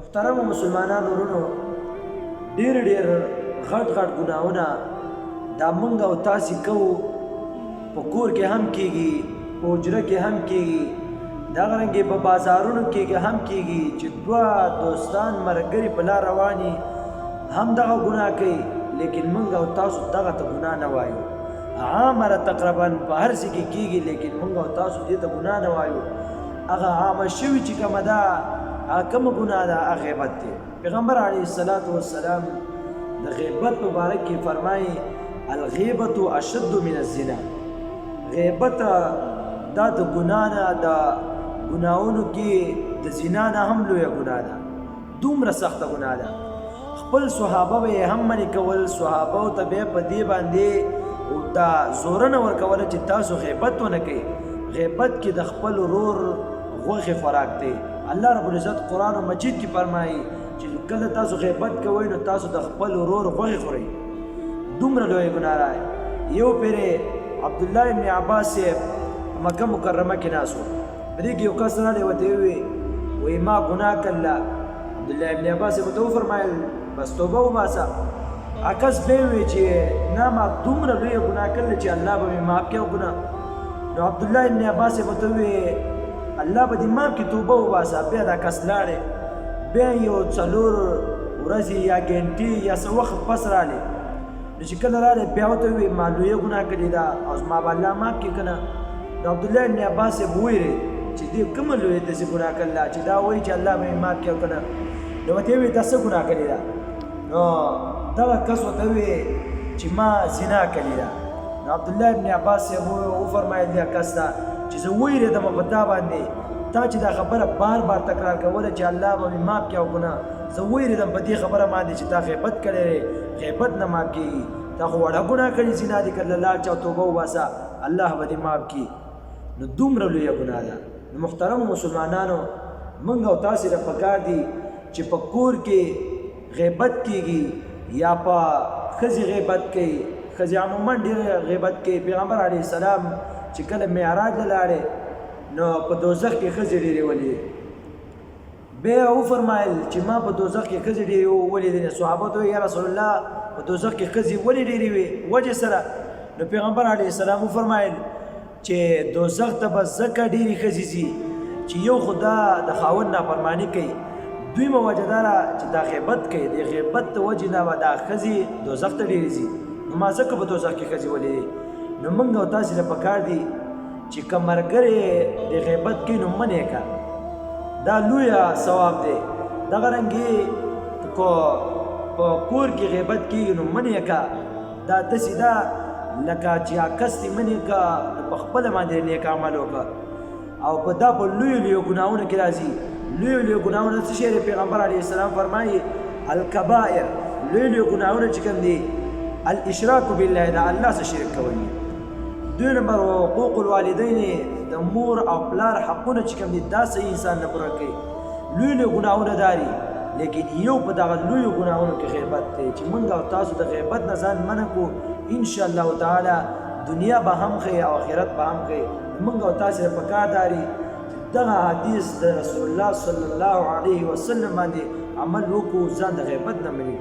محترم مسلمانانو ورونو ډیر غټ ګناهونه دا مونږ او تاسې کوو په کور کې هم کیږي په حجره کې هم کیږي دغرنګې په بازارونو کې هم کیږي چې دوه دوستان ملګري په لار رواني هم دغه ګناه کوي لیکن مونږ او تاسو دغه ته ګناه نه وایو عامه تقریبا په هر څه کې کیږي لیکن مونږ او تاسو دې ته ګناه نه وایو هغه عامه شوي چې کومه ده کومه ګناه ده هغه غیبت دی پیغمبر علیه الصلاة والسلام د غیبت مبارک کې فرمایي الغیبت اشد من الزنا غیبت دا د ګناه نه د ګناهونو کې د زنا نه هم لویه ګناه ده دومره سخته ګناه ده خپل صحابه به یې هم منې کول صحابو ته به یې په دې باندې دا زورنه ورکوله چې تاسو غیبت ونه کوئ غیبت کې د خپل ورور غوښې خوراک دی الله رب العزت قرآن مجید کې فرمایي چې کله تاسو غیبت کوئ نو تاسو د خپل ورور غوښې خورئ دومره لویه ګناه ده یو پیرې عبدالله ابن عباس صاحب مکه مکرمه کې ناست و په دې کې یو کس راغلی ورته وایي ما ګناه کړله عبدالله ابن عباس صاحب ورته وفرمایل بس توبه وباسه عکس بیا وی چې نه ما دومره لویه ګناه کړله چې الله به مې معاف کړي ګناه نو عبدالله ابن عباس صاحب ورته ووایي الله به دې معاف کړي توبه وباسه بیا دا کس لاړې بیا یو 4 ورځې یا ګنټې یا څه وخت پس راغلی نو چې کله راغلی بیا ورته ووایي ما لویه ګناه کړې ده او زما به الله معاف کړي که نه نو عبدالله ابن عباس صاحب وویلې چې دې کومه لویه داسې ګناه کړله چې دا وایي چې الله به مې معاف کړي او که نه نو ورته یې ووایي دا څه ګناه کړې ده نو دغه کس ورته ووایي چې ما زنا کړې ده نو عبدالله ابن عباس صاحب وفرمایل دې کس ته چې زه ویرېدم په تا باندې تا چې دا خبره بار بار تکرار کوله چې الله به مې معاف کړي او که نه زه ویرېدم په دې خبره باندې چې تا غیبت کړی غیبت نه معاف کېږي تا خو وړه ګناه کړې زنا دې کړله لاړ چا توبه وباسه الله به دې معاف کړي نو دومره لویه ګناه ده نو محترمو مسلمانانو موږ او تاسې ته پکار دي چې په کور کې غیبت کېږي یا په ښځې غیبت کوي ښځې عموما ډېر غیبت کوي پیغمبر علیه السلام چې کله معراج ته لاړې نو په دوزخ کې ښځې ډېرې ولیدې بیا وفرمایل چې ما په دوزخ کې ښځې ډېرې ولیدې صحابه ته یا رسول الله په دوزخ کې ښځې ولې ډېرې وې وجې سره نو پیغمبر علیه السلام وفرمایل چې دوزخ ته به ځکه ډېرې ښځې ځي چې یو خو دا د خاوند نافرماني کوي دویمه وجه دا ده چې دا غیبت کوي د غیبت د وجې نه به دا ښځې دوزخ ته ډېرې ځي نو ما ځکه په دوزخ کې ښځې ولیدې نو موږ او تاسې ته پکار دي چې که ملګری د غیبت کوي نو منې که دا لویه ثواب دی دغه رنګې په کور کې غیبت کېږي نو منې که دا داسې ده لکه چې عکس دې منې که په خپله باندې نیک عمل وکړه او په دا په لویو ګناهونو کې راځي لویو ګناهونه څه شی دی پیغمبر علیه السلام فرمایي الکبائر لویو ګناهونه چې کوم دي الاشراک بالله دا الله سره شرک کول دي دوی نمبر حقوق الوالدین د مور او پلار حقونه چې کوم دي دا صحیح انسان نه پوره کوي لویو ګناهونه داري لیکن یو په دغه لویو ګناهونو کې غیبت دی چې موږ او تاسو د غیبت نه ځان منع کړو انشاءالله تعالی دنیا به هم ښه او آخرت به هم ښه موږ او تاسې ته پکار داري دغه حدیث د رسول الله صلی الله علیه وسلم باندې عمل وکړو ځان د غیبت نه منې